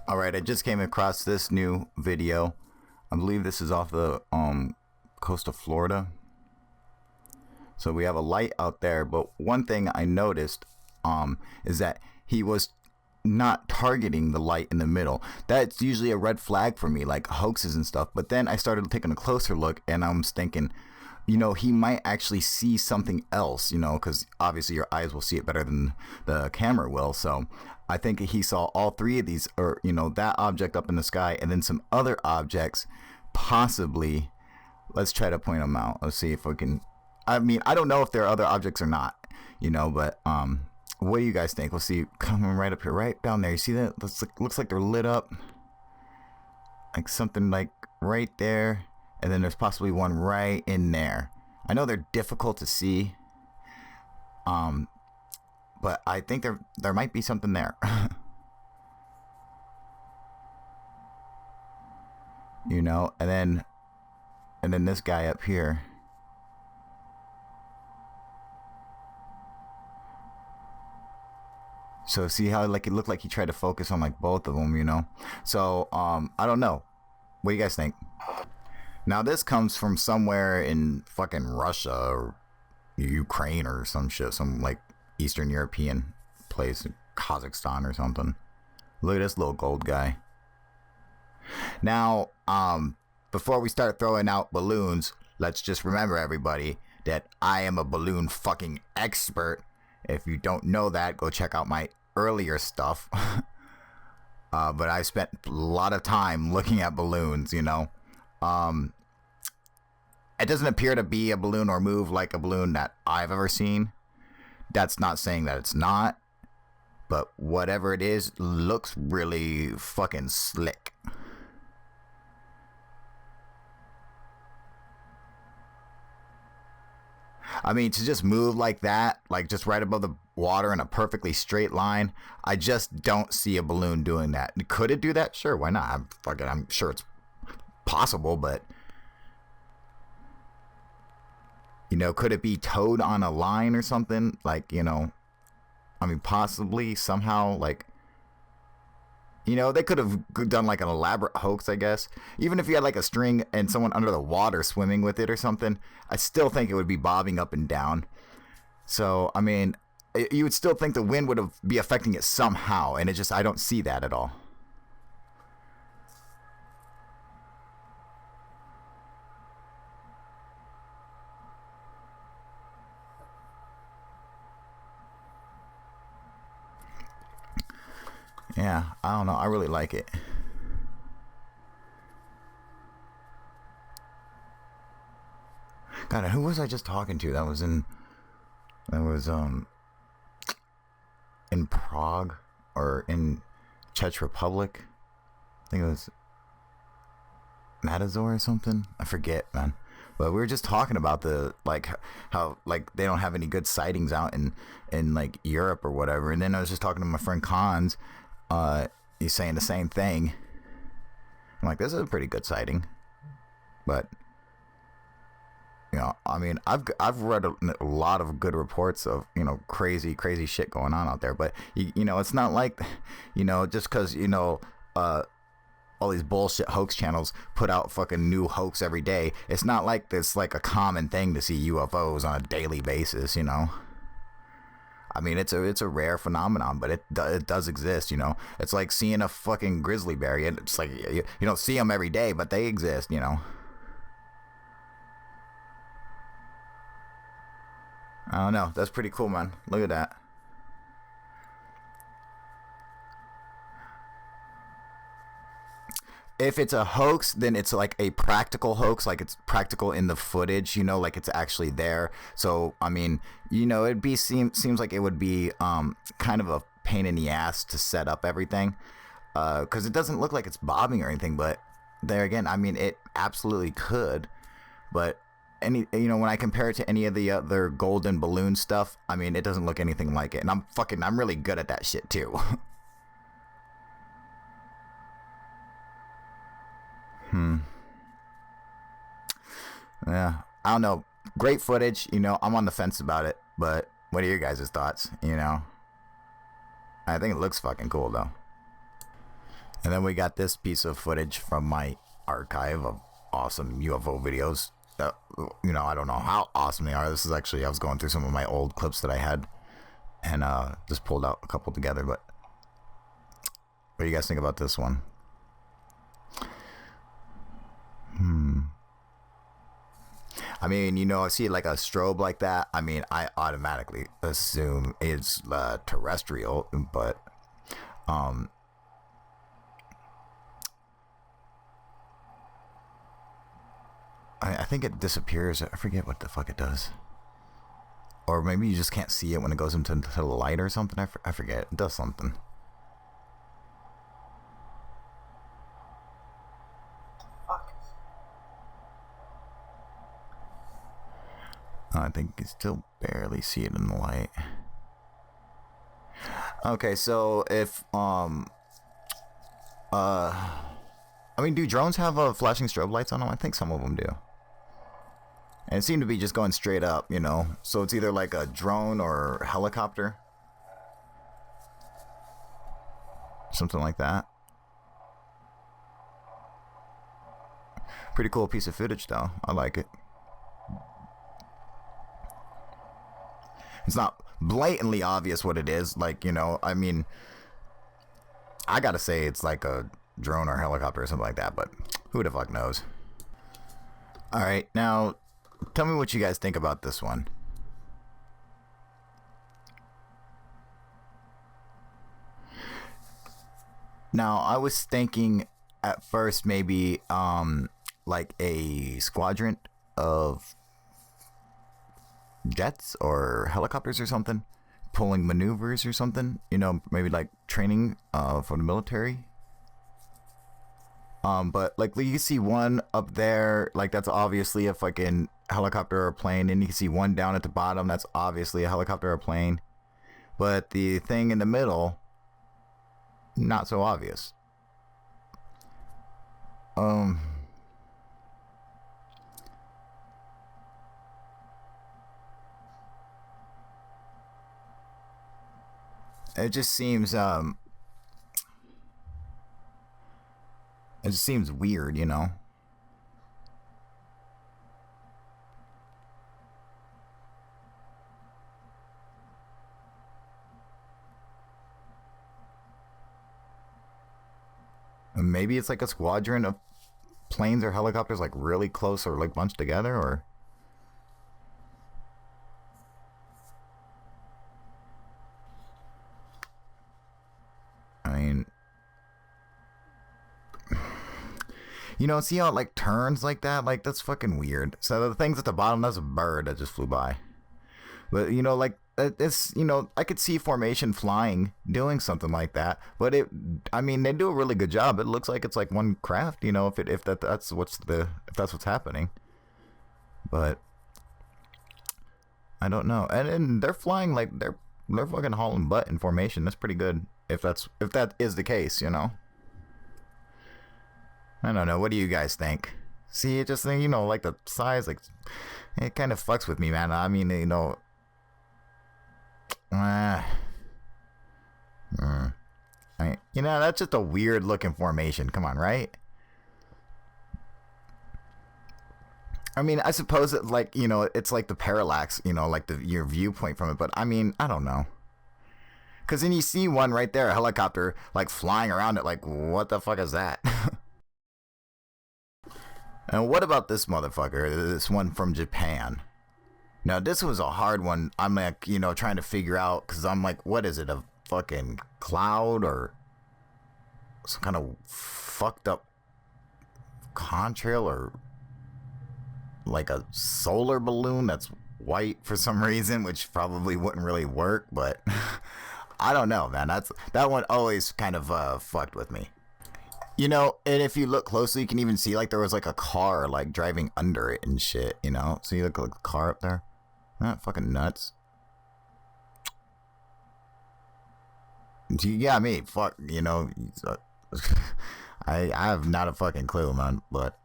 Alright, I just came across this new video. I believe this is off the coast of Florida. So we have a light out there, but one thing I noticed is that he was not targeting the light in the middle. That's usually a red flag for me, like hoaxes and stuff. But then I started taking a closer look and I was thinking, you know, he might actually see something else, you know, because obviously your eyes will see it better than the camera will. So I think he saw all three of these, or, you know, that object up in the sky and then some other objects, possibly. Let's try to point them out. Let's see if we can. I mean, I don't know if there are other objects or not, you know, but what do you guys think? We'll see. Coming right up here, right down there. You see that? Looks like they're lit up. Like something like right there. And then there's possibly one right in there. I know they're difficult to see. But I think there might be something there. You know, and then this guy up here. So see how like it looked like he tried to focus on like both of them, you know? So I don't know. What do you guys think? Now this comes from somewhere in fucking Russia or Ukraine or some shit, some like Eastern European place, Kazakhstan or something. Look at this little gold guy. Now, before we start throwing out balloons, let's just remember, everybody, that I am a balloon fucking expert. If you don't know that, go check out my earlier stuff. But I spent a lot of time looking at balloons, you know. It doesn't appear to be a balloon or move like a balloon that I've ever seen. That's not saying that it's not. But whatever it is, looks really fucking slick. I mean, to just move like that, like just right above the water in a perfectly straight line, I just don't see a balloon doing that. Could it do that? Sure, why not? I'm sure it's possible, but you know, could it be towed on a line or something? Like, you know, I mean, possibly somehow, like, you know, they could have done like an elaborate hoax, I guess. Even if you had like a string and someone under the water swimming with it or something, I still think it would be bobbing up and down. So, I mean, you would still think the wind would be affecting it somehow, and it just, I don't see that at all. Yeah, I don't know. I really like it. God, who was I just talking to? That was in Prague or in Czech Republic. I think it was Matazor or something. I forget, man. But we were just talking about the like how like they don't have any good sightings out in like Europe or whatever. And then I was just talking to my friend Cons. He's saying the same thing. I'm like, this is a pretty good sighting, but you know, I mean, I've read a lot of good reports of, you know, crazy shit going on out there, but you know, it's not like, you know, just because, you know, all these bullshit hoax channels put out fucking new hoax every day. It's not like this like a common thing to see UFOs on a daily basis, you know. I mean, it's a rare phenomenon, but it does exist, you know. It's like seeing a fucking grizzly bear. It's like you don't see them every day, but they exist, you know. I don't know. That's pretty cool, man. Look at that. If it's a hoax, then it's like a practical hoax, like it's practical in the footage, you know, like it's actually there. So, I mean, you know, seems like it would be kind of a pain in the ass to set up everything, because it doesn't look like it's bobbing or anything. But there again, I mean, it absolutely could. But you know, when I compare it to any of the other golden balloon stuff, I mean, it doesn't look anything like it. And I'm really good at that shit too. Yeah, I don't know. Great footage, you know. I'm on the fence about it, but what are your guys' thoughts? You know, I think it looks fucking cool though. And then we got this piece of footage from my archive of awesome UFO videos. You know, I don't know how awesome they are. This is actually, I was going through some of my old clips that I had and just pulled out a couple together. But what do you guys think about this one? I mean, you know, I see like a strobe like that. I mean, I automatically assume it's terrestrial, but I think it disappears. I forget what the fuck it does. Or maybe you just can't see it when it goes into the light or something. I forget. It does something. I think you can still barely see it in the light. Okay, so if I mean, do drones have flashing strobe lights on them? I think some of them do. And it seemed to be just going straight up, you know. So it's either like a drone or helicopter. Something like that. Pretty cool piece of footage though. I like it. It's not blatantly obvious what it is. Like, you know, I mean, I gotta say it's like a drone or helicopter or something like that, but who the fuck knows? Alright, now tell me what you guys think about this one. Now, I was thinking at first maybe like a squadron of jets or helicopters or something pulling maneuvers or something, you know, maybe like training for the military. But like you can see one up there, like that's obviously a fucking helicopter or plane, and you can see one down at the bottom, that's obviously a helicopter or plane. But the thing in the middle, not so obvious. It just seems weird, you know. Maybe it's like a squadron of planes or helicopters like really close or like bunched together, or I mean, you know, see how it like turns like that? Like that's fucking weird. So the things at the bottom, that's a bird that just flew by. But you know, like it's, you know, I could see formation flying doing something like that, but I mean, they do a really good job. It looks like it's like one craft, you know, if that's what's happening. But I don't know. And they're flying like they're fucking hauling butt in formation. That's pretty good if that is the case, you know. I don't know. What do you guys think? See, it just, you know, like the size, like it kind of fucks with me, man. I mean, you know, you know, that's just a weird looking formation. Come on, right? I mean, I suppose it, like, you know, it's like the parallax, you know, like your viewpoint from it. But I mean, I don't know. Because then you see one right there, a helicopter, like flying around it. Like, what the fuck is that? And what about this motherfucker? This one from Japan. Now, this was a hard one. I'm like, you know, trying to figure out, because I'm like, what is it? A fucking cloud or some kind of fucked up contrail, or like a solar balloon that's white for some reason, which probably wouldn't really work, but I don't know, man. That one always kind of fucked with me. You know, and if you look closely, you can even see like there was like a car like driving under it and shit, you know? So you look like a car up there. Not fucking nuts. You got me. Fuck, you know. I have not a fucking clue, man. But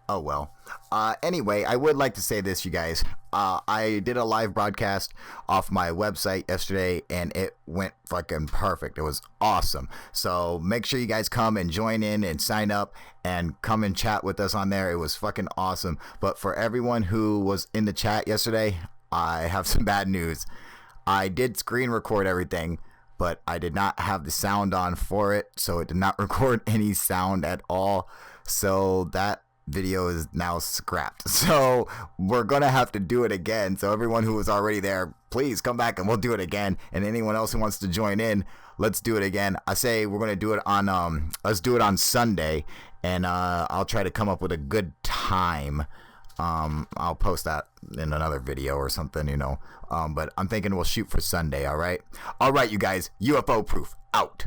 Oh well. Anyway, I would like to say this, you guys. I did a live broadcast off my website yesterday, and it went fucking perfect. It was awesome. So make sure you guys come and join in and sign up and come and chat with us on there. It was fucking awesome. But for everyone who was in the chat yesterday, I have some bad news. I did screen record everything, but I did not have the sound on for it, so it did not record any sound at all. So that video is now scrapped. So we're gonna have to do it again. So everyone who was already there, please come back and we'll do it again. And anyone else who wants to join in, let's do it again. I say we're gonna do it on let's do it on Sunday, and I'll try to come up with a good time. I'll post that in another video or something, you know. But I'm thinking we'll shoot for Sunday. All right, you guys. UFO proof out.